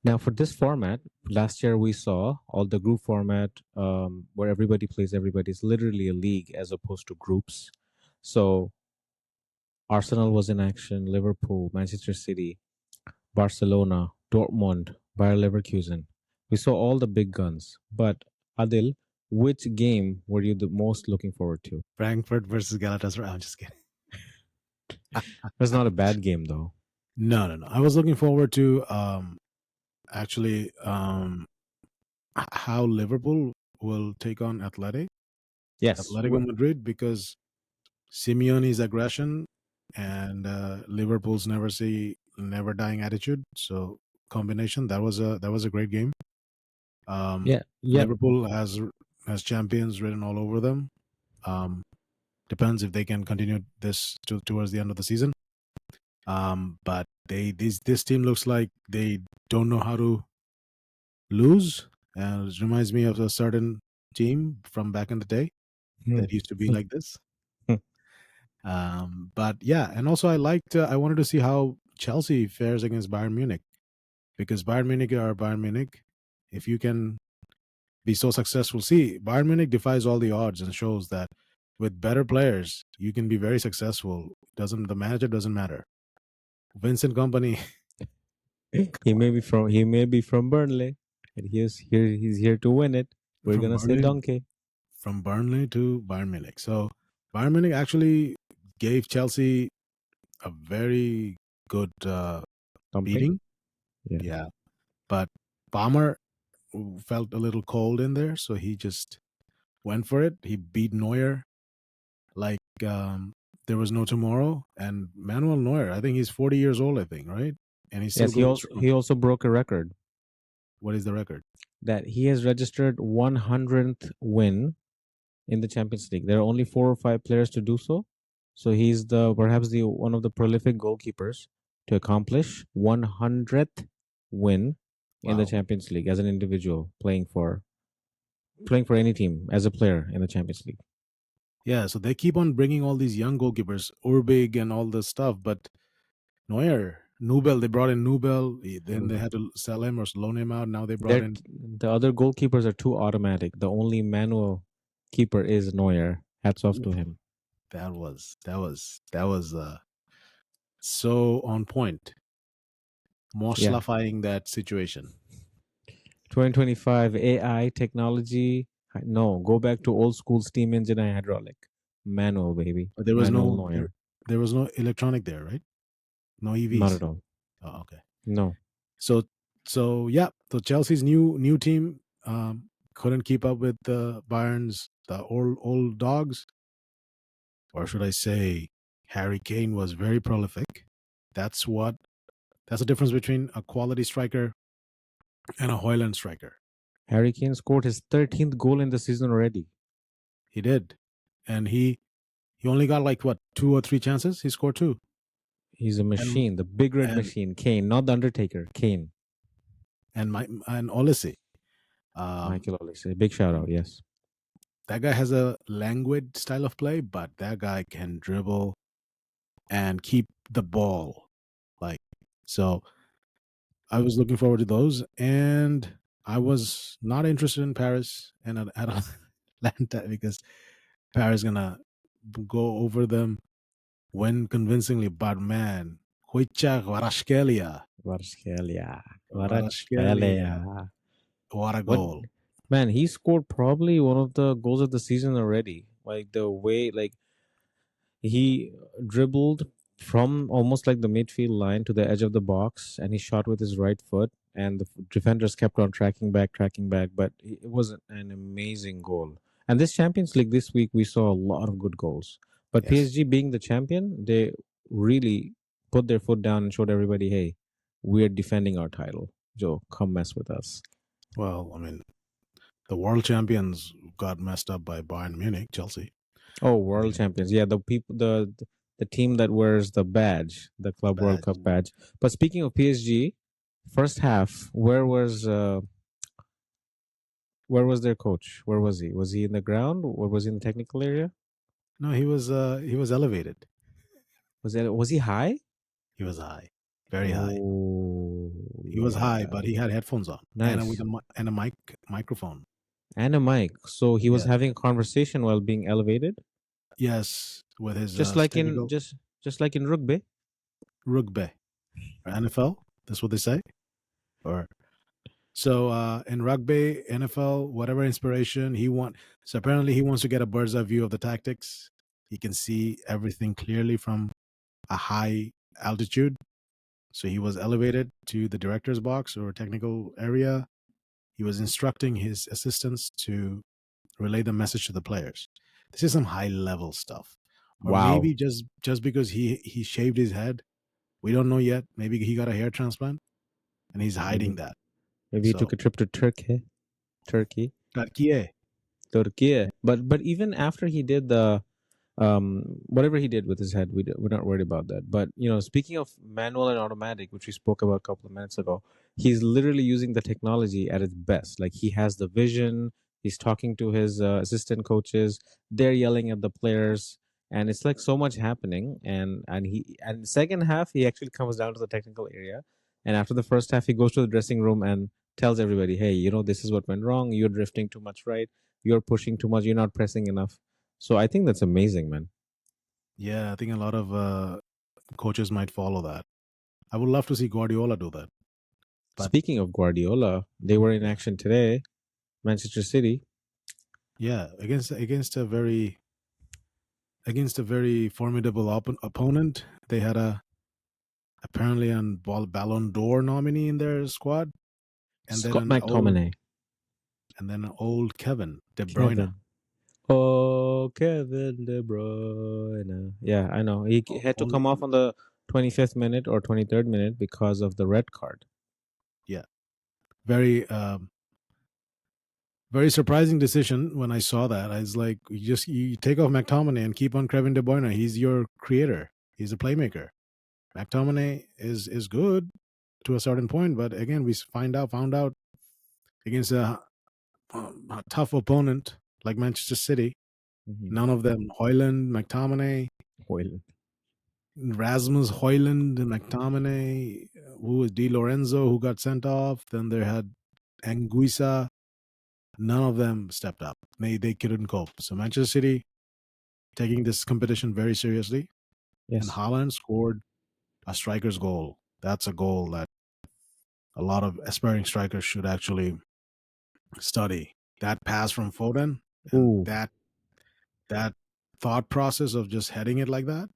Now, for this format, last year we saw all the group format where everybody plays everybody. It's literally a league as opposed to groups. So Arsenal was in action, Liverpool, Manchester City, Barcelona, Dortmund, Bayer Leverkusen. We saw all the big guns. But Adil, which game were you the most looking forward to? Frankfurt versus Galatasaray. I'm just kidding. That's not a bad game though. No. I was looking forward to actually how Liverpool will take on Yes. Atletico Madrid, because Simeone's aggression and Liverpool's never dying attitude. So combination, that was a great game. Yeah. Liverpool has champions written all over them. Depends if they can continue this towards the end of the season. But this team looks like they don't know how to lose, and it reminds me of a certain team from back in the day that used to be like this. But yeah, and also I wanted to see how Chelsea fares against Bayern Munich, because Bayern Munich are Bayern Munich. If you can be so successful, see, Bayern Munich defies all the odds and shows that with better players you can be very successful. The manager doesn't matter. Vincent Company. He may be from Burnley, and he's here to win it. We're from gonna say Burnley donkey. from Burnley to Bayern Munich. So Bayern Munich actually gave Chelsea a very good beating. Yeah. But Palmer felt a little cold in there, so he just went for it. He beat Neuer like there was no tomorrow. And Manuel Neuer, I think he's 40 years old, I think, right? And he's still Yes, going strong. he also broke a record What is the record? that he has registered 100th win in the Champions League. There are only 4 or 5 players to do so. So he's perhaps the one of the prolific goalkeepers to accomplish 100th win in the Wow. Champions League as an individual playing for any team as a player in the Champions League. Yeah, so they keep on bringing all these young goalkeepers, Urbig and all this stuff, but Nubel, they brought in Nubel, then they had to sell him or loan him out. Now they brought in The other goalkeepers are too automatic. The only manual keeper is Neuer. Hats off to him. That was so on point. Moshla-fying that situation. 2025 AI technology. No, go back to old school steam engine and hydraulic. Manual, baby. But there was Manual there was no electronic there, right? No EVs. Not at all. Oh, okay. No. So yeah, so Chelsea's new team couldn't keep up with the Bayern's, the old dogs, or should I say, Harry Kane was very prolific. That's the difference between a quality striker and a Hoyland striker. Harry Kane scored his 13th goal in the season already. He did, and he only got like what, 2 or 3 chances. He scored 2. He's a machine, the big red machine. Kane, not the Undertaker. Kane and Olise. Michael Olise, big shout out. Yes, that guy has a languid style of play, but that guy can dribble and keep the ball. So I was looking forward to those, and I was not interested in Paris and Atlanta because Paris gonna go over them, win convincingly. But man, Kvaratskhelia. What a goal! Man, he scored probably one of the goals of the season already. Like the way, he dribbled from almost like the midfield line to the edge of the box, and he shot with his right foot, and the defenders kept on tracking back, but it was an amazing goal. And this Champions League this week, we saw a lot of good goals. But Yes. PSG being the champion, they really put their foot down and showed everybody, hey, we're defending our title. Joe, come mess with us. Well, I mean, the world champions got messed up by Bayern Munich, Chelsea. Oh, world champions. Yeah, the team that wears the badge, the Club World Cup badge. But speaking of PSG, first half, where was their coach? Where was he? Was he in the ground or was he in the technical area? No, he was elevated. Was he high? He was high. Very high. He was high, yeah. but he had headphones on and with Nice. a microphone. And a mic. So he was Yeah. having a conversation while being elevated, Yes, with his just like in stego just like in rugby. rugby or NFL. That's what they say. Or so in rugby, NFL, whatever inspiration he want. So apparently he wants to get a bird's eye view of the tactics. He can see everything clearly from a high altitude. So he was elevated to the director's box or technical area. He was instructing his assistants to relay the message to the players. This is some high level stuff. Or Wow. maybe just because he shaved his head, we don't know yet. Maybe he got a hair transplant and he's hiding Maybe that. maybe he took So a trip to Turkey. Turkey. Turkey. Turkey. But even after he did the whatever he did with his head, we're not worried about that. But speaking of manual and automatic, which we spoke about a couple of minutes ago, he's literally using the technology at its best. Like he has the vision, he's talking to his assistant coaches, they're yelling at the players, and it's like so much happening. And the second half he actually comes down to the technical area, and after the first half he goes to the dressing room and tells everybody, hey, this is what went wrong, you're drifting too much right, you're pushing too much, you're not pressing enough. So I think that's amazing, man. Yeah, I think a lot of coaches might follow that. I would love to see Guardiola do that. But Speaking of Guardiola, they were in yeah, action today, Manchester City. yeah, against a very formidable opponent. They had a apparently an Ballon d'Or nominee in their squad, and then Scott an old McTominay. old Kevin De Bruyne. Kevin. Oh, Kevin De Bruyne. Yeah, I know. He had to come off Old, on the 25th minute or 23rd minute because of the red card. yeah, very very surprising decision. When I saw that, I was like, you take off McTominay and keep on Kevin De Bruyne. He's your creator. He's a playmaker. McTominay is good to a certain point, but again, we found out against a tough opponent like Manchester City. Mm-hmm. None of them, Hoyland, McTominay, Well, Rasmus Hoyland, McTominay, who was Di Lorenzo, who got sent off. Then they had Anguissa. None of them stepped up. They couldn't cope. So Manchester City taking this competition very seriously, and yes. Haaland scored a striker's goal. That's a goal that a lot of aspiring strikers should actually study. That pass from Foden and Ooh, that thought process of just heading it like that.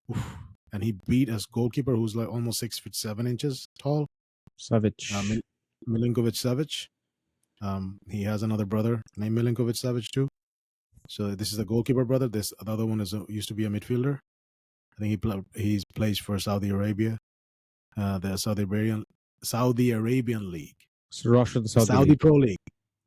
Oof. And he beat his goalkeeper, who's like almost 6 feet 7 inches tall, Savage. Milinkovic Savic. He has another brother named Milinkovic Savic too. So this is the goalkeeper brother. This the other one used to be a midfielder. I think he plays for Saudi Arabia, the Saudi Arabian League, So Russia, the the Saudi Saudi League. Pro League,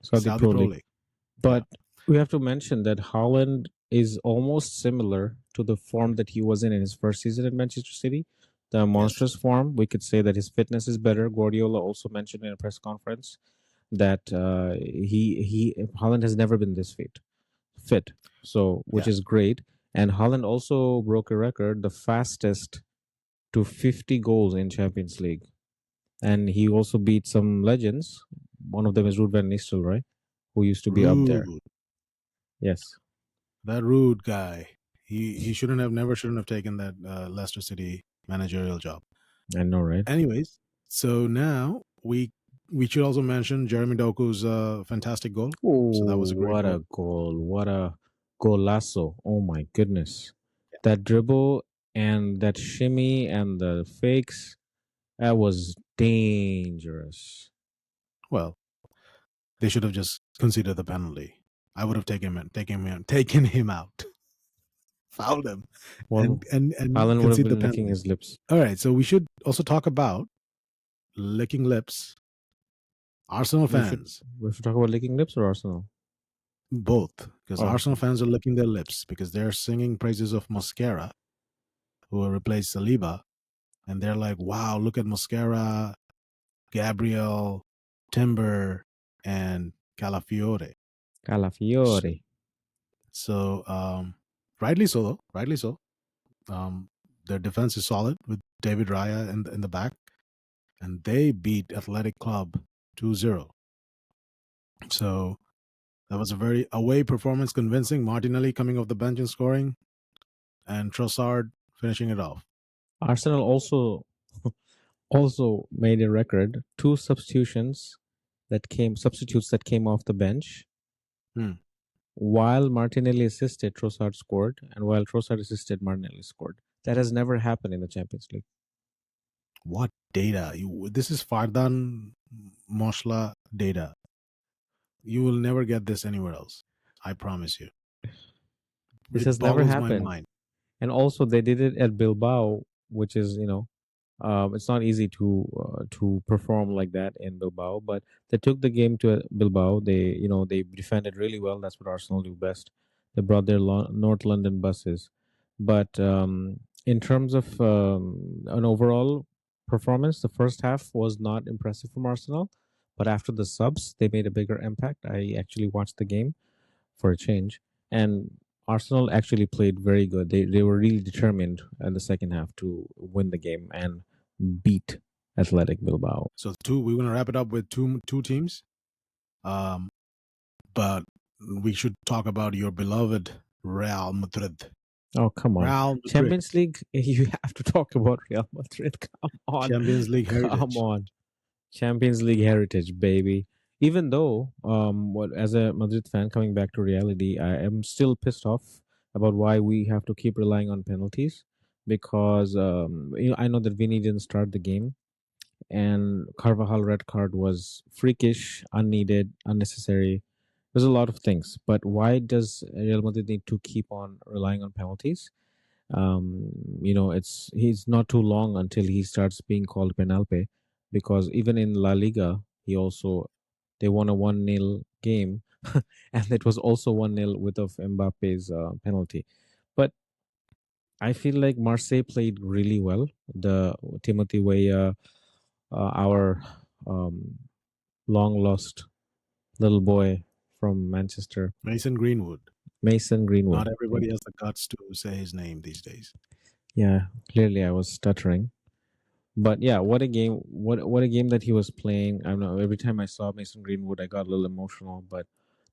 Saudi Saudi Pro Pro League. League. Yeah. But we have to mention that Haaland is almost similar to the form that he was in his first season at Manchester City. The Yes. monstrous form. We could say that his fitness is better. Guardiola also mentioned in a press conference that he Haaland has never been this fit. So which Yeah. is great. And Haaland also broke a record, the fastest to 50 goals in Champions League. And he also beat some legends. One of them is Ruud van Nistelrooy, who used to be up there. Rude. Yes, That rude guy. He shouldn't have taken that Leicester City managerial job. I know, right? Anyways, so now we should also mention Jeremy Doku's fantastic goal. So that was Oh, a great what goal. a goal. What a golazo. Oh my goodness. That dribble and that shimmy and the fakes, that was dangerous. Well, they should have just conceded the penalty. I would have taken him out, fouled him, Well, and Haaland would have concede the been licking penalty. his lips. All right, so we should also talk about licking lips. Arsenal We should fans, we should talk about licking lips or Arsenal? both, because Oh, Arsenal okay. fans are licking their lips because they're singing praises of Mosquera, who will replace Saliba, and they're like, "Wow, look at Mosquera, Gabriel, Timber, and Calafiore." So, Calafiore. so rightly so, though. Rightly so. Um, their defense is solid with David Raya in the back. and they beat Athletic Club 2-0. So that was a very away performance, convincing. Martinelli coming off the bench and scoring, and Trossard finishing it off. Arsenal also made a record, two substitutes that came off the bench. Hmm. While Martinelli assisted, Trossard scored, and while Trossard assisted, Martinelli scored. That has never happened in the Champions League. What data? This is Fardan Moshla data. You will never get this anywhere else. I promise you. This It has never boggles my happened. mind. And also, they did it at Bilbao, which is, it's not easy to perform like that in Bilbao. But they took the game to Bilbao. They defended really well. That's what Arsenal do best. They brought their North London buses, but in terms of an overall performance, the first half was not impressive from Arsenal. But after the subs, they made a bigger impact. I actually watched the game for a change. And Arsenal actually played very good. They were really determined in the second half to win the game and beat Athletic Bilbao. So we're gonna wrap it up with two teams. Um, but we should talk about your beloved Real Madrid. Oh, come on. Real Madrid, Champions League, you have to talk about Real Madrid. Come on. Champions League Come heritage. on. Champions League heritage, baby. Even though, as a Madrid fan coming back to reality, I am still pissed off about why we have to keep relying on penalties because I know that Vinny didn't start the game, and Carvajal red card was freakish, unneeded, unnecessary. There's a lot of things, but why does Real Madrid need to keep on relying on penalties? It's he's not too long until he starts being called penalpe, because even in La Liga, they won a 1-0 game, and it was also 1-0 with of Mbappe's penalty. But I feel like Marseille played really well. The Timothy Weah, our um, long lost little boy from Manchester, Mason Greenwood. Mason Greenwood. Not everybody Thank has the guts to say his name these days. you. Yeah, clearly I was stuttering. But yeah, what a game! What a game that he was playing. I don't know. Every time I saw Mason Greenwood, I got a little emotional. But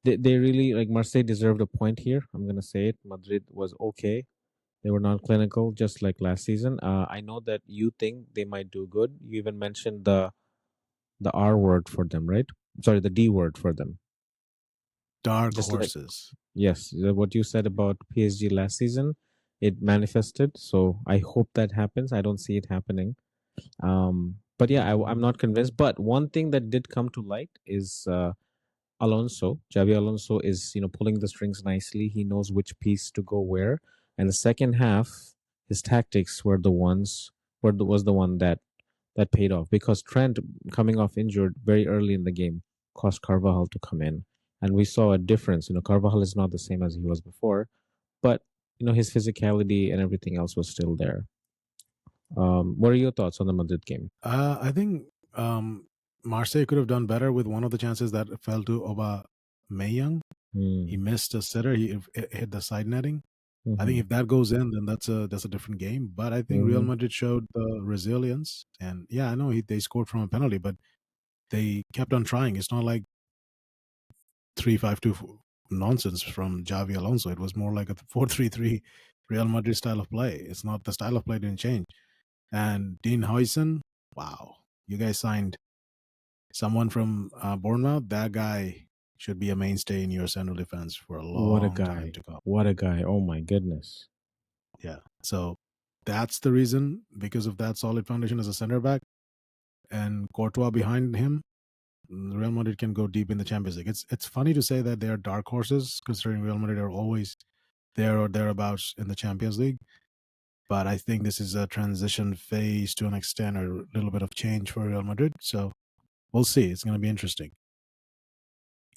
they really, like, Marseille deserved a point here. I'm gonna say it. Madrid was okay. They were not clinical, just like last season. I know that you think they might do good. You even mentioned the R word for them, right? Sorry, the D word for them. Dark Just like, horses. yes, what you said about PSG last season, it manifested. So I hope that happens. I don't see it happening. But yeah, I'm not convinced. But one thing that did come to light is Alonso. Javi Alonso is, pulling the strings nicely. He knows which piece to go where. And the second half, his tactics was the one that paid off, because Trent, coming off injured very early in the game, caused Carvajal to come in, and we saw a difference. Carvajal is not the same as he was before, but his physicality and everything else was still there. What are your thoughts on the Madrid game? I think Marseille could have done better with one of the chances that fell to Oba Mayang. He Hmm. missed a sitter. He hit the side netting. I think Mhm. if that goes in, then that's a different game. But I think Real Mhm. Madrid showed the resilience, and yeah, I know they scored from a penalty, but they kept on trying. It's not like 3-5-2 nonsense from Javi Alonso. It was more like a 4-3-3 Real Madrid style of play. It's not the style of play didn't change. And Dean Huijsen, wow, you guys signed someone from Bournemouth. That guy should be a mainstay in your central defense for a What a long time guy. to come. What a guy. Oh my goodness. Yeah. So that's the reason, because of that solid foundation as a center back and Courtois behind him, Real Madrid can go deep in the Champions League. It's funny to say that they are dark horses, considering Real Madrid are always there or thereabouts in the Champions League. But I think this is a transition phase to an extent, or a little bit of change for Real Madrid. So we'll see. It's going to be interesting.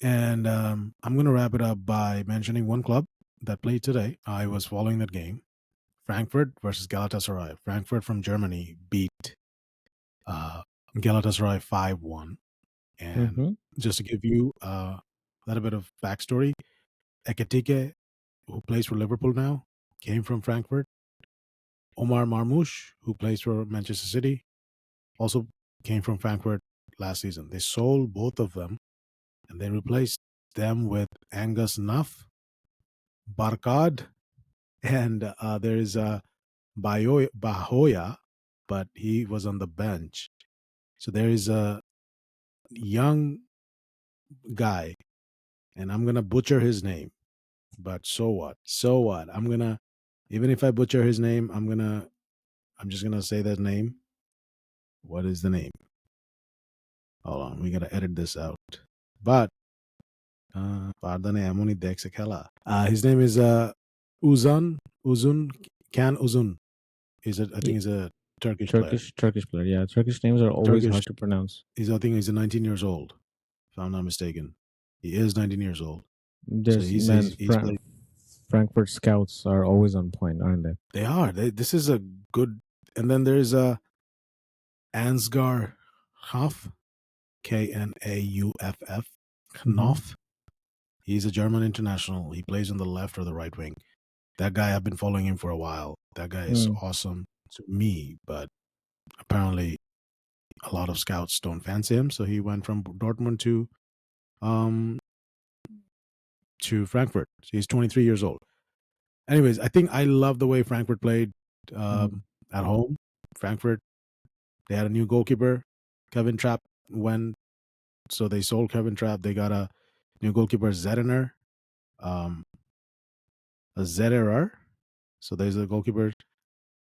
And I'm going to wrap it up by mentioning one club that played today. I was following that game. Frankfurt versus Galatasaray. Frankfurt from Germany beat uh, Galatasaray 5-1. And Mm-hmm. just to give you a little bit of backstory, Ekitike, who plays for Liverpool now, came from Frankfurt. Omar Marmoush, who plays for Manchester City, also came from Frankfurt last season. They sold both of them and they replaced them with Angus Nuff, Barkad, and there is Bahoya, but he was on the bench. So there is a young guy, and I'm gonna butcher his name. But so what? So what? I'm gonna even if I butcher his name, I'm just gonna say that name. What is the name? Hold on, we gotta edit this out. But pardon amoni dekse khela. His name is Uzun Can Uzun. I think Ye- he's a Turkish player. Turkish player. Yeah, Turkish names are always Turkish. hard to pronounce. I think he's 19 years old, if I'm not mistaken. He is 19 years old. So There's man, he's played. Frankfurt scouts are always on point, aren't they? They are. This is a good. And then there's a Ansgar Huff, Knauff. Hmm. Knopf. He's a German international. He plays on the left or the right wing. That guy, I've been following him for a while. That guy is Mm. awesome to me, but apparently a lot of scouts don't fancy him. So he went from Dortmund um to Frankfurt. So he's 23 years old. Anyways, I think I love the way Frankfurt played Mm. at home. Frankfurt, they had a new goalkeeper. Kevin Trapp went, so they sold Kevin Trapp. They got a new goalkeeper, Zediner, um, a Zederer. So there's a goalkeeper.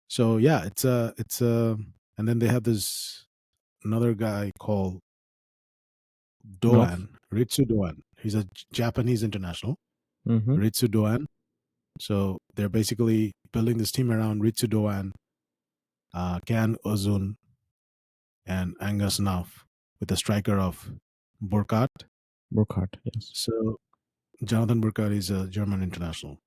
So yeah, and then they have this another guy called Nof. Ritsu Doan. He's a Japanese international, Mm-hmm. Ritsu Doan. So they're basically building this team around Ritsu Doan, Kan Ozun, and Angus Nauf with a striker of Burkhardt. Burkhardt, yes. So Jonathan Burkhardt is a German international.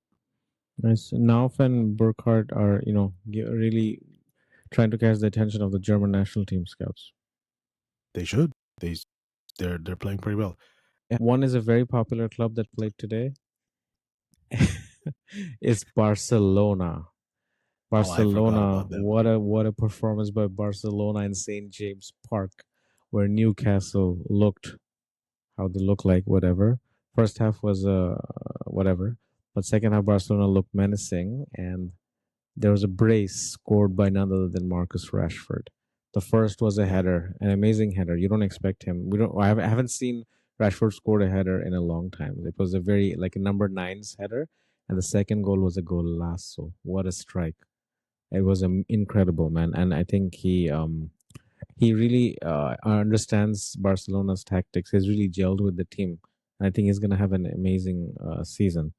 Nice. Nauf and Burkhardt are, really trying to catch the attention of the German national team scouts. They should. They're playing pretty well. One is a very popular club that played today. It's Barcelona. Oh, I forgot Barcelona. about them. What a performance by Barcelona in St. James Park, where Newcastle looked how they look like, whatever. First half was whatever, but second half Barcelona looked menacing, and there was a brace scored by none other than Marcus Rashford. The first was a Yeah, header, an amazing header. You don't expect him. We don't. I haven't seen Rashford scored a header in a long time. It was a very like a number nine's header, and the second goal was a golazo. What a strike! It was incredible, man. And I think he really understands Barcelona's tactics. He's really gelled with the team. I think he's gonna have an amazing season.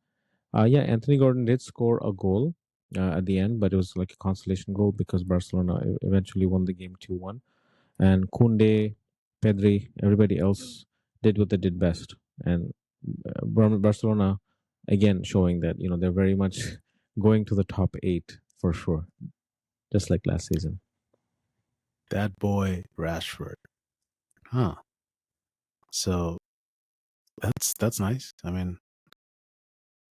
Yeah, Anthony Gordon did score a goal at the end, but it was like a consolation goal because Barcelona eventually won the game 2-1. And Kunde, Pedri, everybody else did what they did best. And Barcelona, again, showing that, they're very much going to the top eight for sure, just like last season. that boy Rashford. Huh. So that's nice. I mean,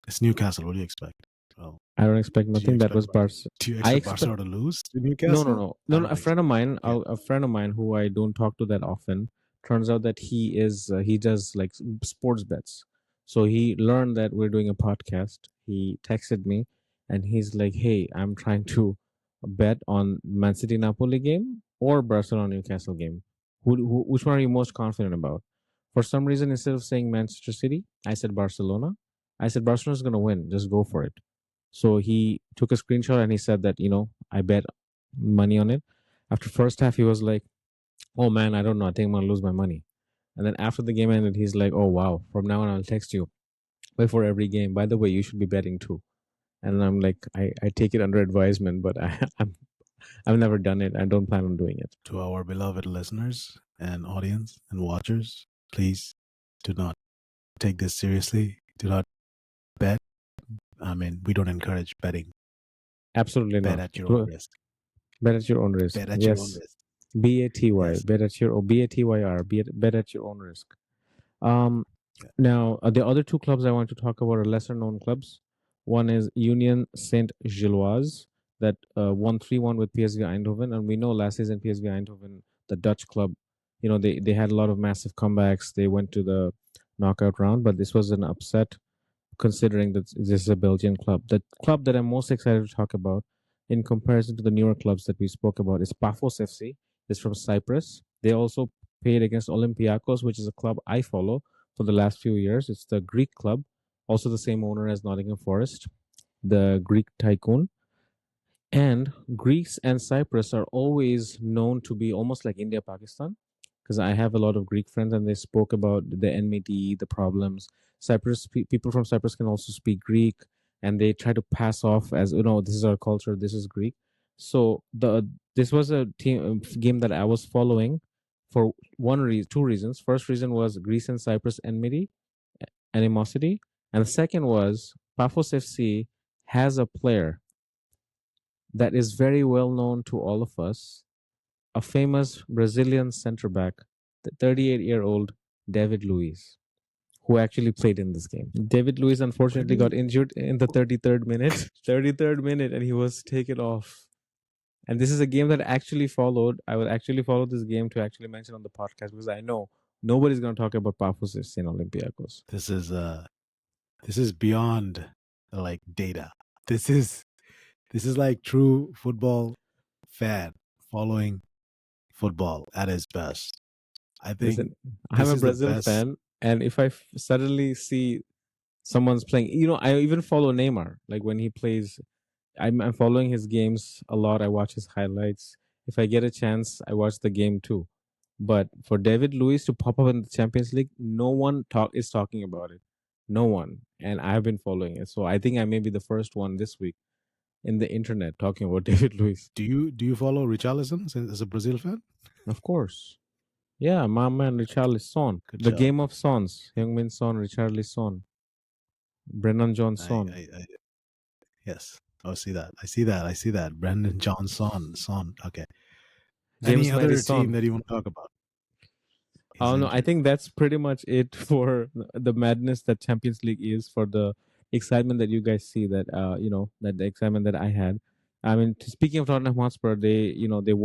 it's Newcastle. What do you expect? Well, I don't expect do you nothing. That expect was Barca. do you I expect expect Barcelona to lose to No, no, Newcastle? no, I no, no. don't A think friend so. of mine, Yeah. a friend of mine who I don't talk to that often, turns out that he does like sports bets. So he learned that we're doing a podcast. He texted me, and he's like, "Hey, I'm trying to bet on Man City Napoli game or Barcelona Newcastle game. Which one are you most confident about?" For some reason, instead of saying Manchester City, I said Barcelona. I said Barcelona's gonna win. Just go for it. So he took a screenshot and he said that, I bet money on it. After first half, he was like, "Oh man, I don't know. I think I'm gonna lose my money." And then after the game ended, he's like, "Oh wow, from now on I'll text you before every game. By the way, you should be betting too." And I'm like, I take it under advisement, but I've never done it. I don't plan on doing it. To our beloved listeners and audience and watchers, please do not take this seriously. Do not bet. I mean, we don't encourage betting. Absolutely Bet not. at your own risk. Bet at your own risk. Bet at your own Yes. risk. BATY. Yes. Bet at your or BATYR. Bet at your own risk. Um, Yeah. Now, the other two clubs I want to talk about are lesser known clubs. One is Union Saint Gilloise that won 3-1 with PSV Eindhoven. And we know last season PSV Eindhoven, the Dutch club. They had a lot of massive comebacks. They went to the knockout round, but this was an upset considering that this is a Belgian club. The club that I'm most excited to talk about, in comparison to the newer clubs that we spoke about, is Paphos FC. It's from Cyprus. They also played against Olympiacos, which is a club I follow for the last few years. It's the Greek club, also the same owner as Nottingham Forest, the Greek tycoon. And Greece and Cyprus are always known to be almost like India, Pakistan, because I have a lot of Greek friends and they spoke about the enmity, the problems. People from Cyprus can also speak Greek, and they try to pass off as, this is our culture, this is Greek. So this was a game that I was following for two reasons. First reason was Greece and Cyprus animosity, and the second was Paphos FC has a player that is very well known to all of us, a famous Brazilian center back, the 38-year-old David Luiz, who actually played in this game. David Luiz Where unfortunately did got he? injured in the 33rd minute, 33rd minute, and he was taken off. And this is a game that I actually followed. I will actually follow this game to actually mention on the podcast because I know nobody's going to talk about Paphos in Olympiacos. This is beyond like data. This is like true football fan following football at its best. I think Listen, I'm this a is the Brazil best. fan, and if I suddenly see someone's playing, I even follow Neymar. Like when he plays, I'm following his games a lot. I watch his highlights. If I get a chance, I watch the game too. But for David Luiz to pop up in the Champions League, no one is talking about it. No one, and I've been following it. So I think I may be the first one this week in the internet talking about David Luiz. Do you follow Richarlison as a Brazil fan? Of course, yeah, my man Richarlison, Good the job. game of Sons, Heung-min Son, Richarlison, Brennan Johnson, I yes. Oh, see that. I see that. I see that. Brandon Johnson. Son. Okay. Any James other team Madison. that you want to talk about? He's Oh no, I injured. think that's pretty much it for the madness that Champions League is, for the excitement that you guys see, that that the excitement that I had. I mean, speaking of Tottenham Hotspur, they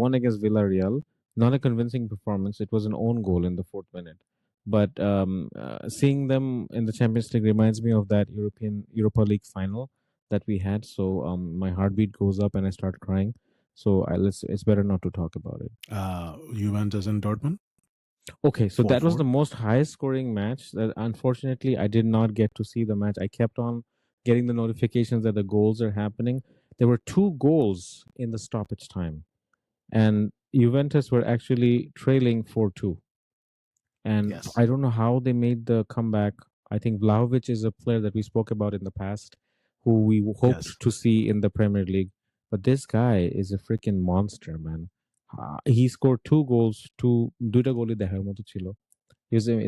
won against Villarreal, not a convincing performance. It was an own goal in the fourth minute, but seeing them in the Champions League reminds me of that Europa League final that we had. So my heartbeat goes up and I start crying. So it's better not to talk about it. Juventus and Dortmund. Okay, so that was 4-4. the most high scoring match. That unfortunately I did not get to see the match. I kept on getting the notifications that the goals are happening. There were two goals in the stoppage time, and Juventus were actually trailing 4-2. And Yes. I don't know how they made the comeback. I think Vlahovic is a player that we spoke about in the past, who we Yes. hoped to see in the Premier League. But this guy is a freaking monster, man. He scored two goals, দুইটা গোলই দেখার মতো ছিল.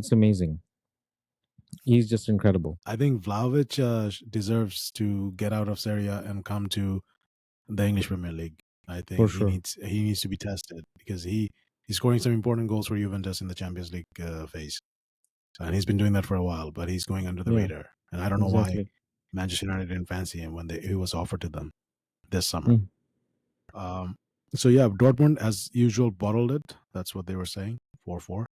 It's amazing. He's just incredible, I think Vlahovic deserves to get out of Serie A and come to the English Premier League. I for think he sure. needs to be tested because he's scoring some important goals for Juventus in the Champions League phase, and he's been doing that for a while. But he's going under the Yeah, radar, and I don't know why exactly. Manchester United didn't fancy him when he was offered to them this summer. Mm, Um, so yeah, Dortmund as usual bottled it. That's what they were saying, 4-4,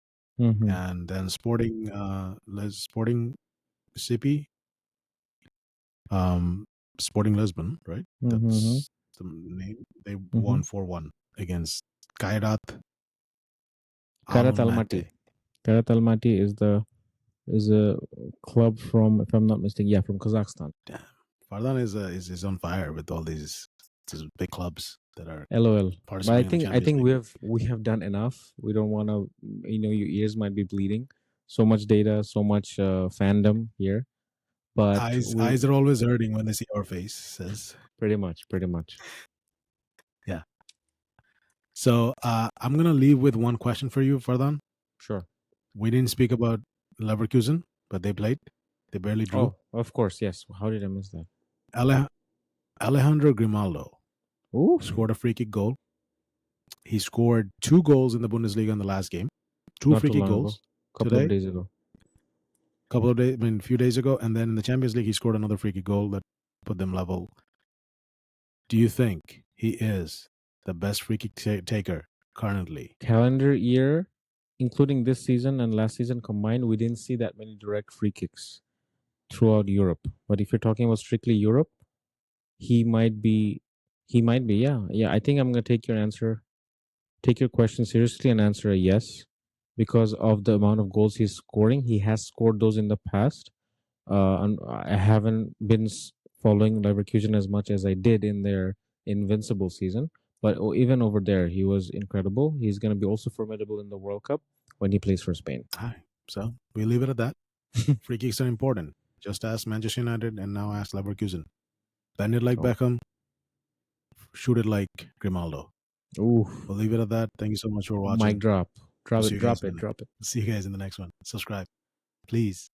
mm-hmm, and then Sporting CP, um, Sporting Lisbon, right? mm-hmm, That's the name. They mm-hmm. won 4-1 against Kairat Karat Almaty. Almaty. Karat Almaty is a club from, if I'm not mistaken, yeah, from Kazakhstan. Damn, Fardan is on fire with all these big clubs that are LOL. But participating in the I Champions think League. we have done enough. We don't want to, your ears might be bleeding. So much data, so much fandom here. But Eyes are always hurting when they see our faces. pretty much. Yeah. So I'm gonna leave with one question for you, Fardan. Sure. We didn't speak about Leverkusen, but they played. They barely drew. Oh, of course, yes. How did I miss that? Ale- Alejandro Grimaldo Ooh, scored a free kick goal. He scored 2 goals in the Bundesliga in the last game. Two not free too kick long ago. goals Couple of today, days ago. couple of days, a few days ago, and then in the Champions League he scored another free kick goal that put them level. Do you think he is the best free kick taker currently. Calendar year, including this season and last season combined, we didn't see that many direct free kicks throughout Europe. But if you're talking about strictly Europe, he might be. He might be. Yeah, yeah. I think I'm gonna take your question seriously and answer a yes, because of the amount of goals he's scoring. He has scored those in the past. And I haven't been following Leverkusen as much as I did in their invincible season, but even over there, he was incredible. He's going to be also formidable in the World Cup when he plays for Spain. Hi. So we leave it at that. Free kicks are important. Just ask Manchester United and now ask Leverkusen. Bend it like Oh, Beckham, shoot it like Grimaldo. ooh, We'll leave it at that. Thank you so much for mic watching. drop, We'll drop see it, you guys drop it, drop it. see you guys in the next one. Subscribe, please.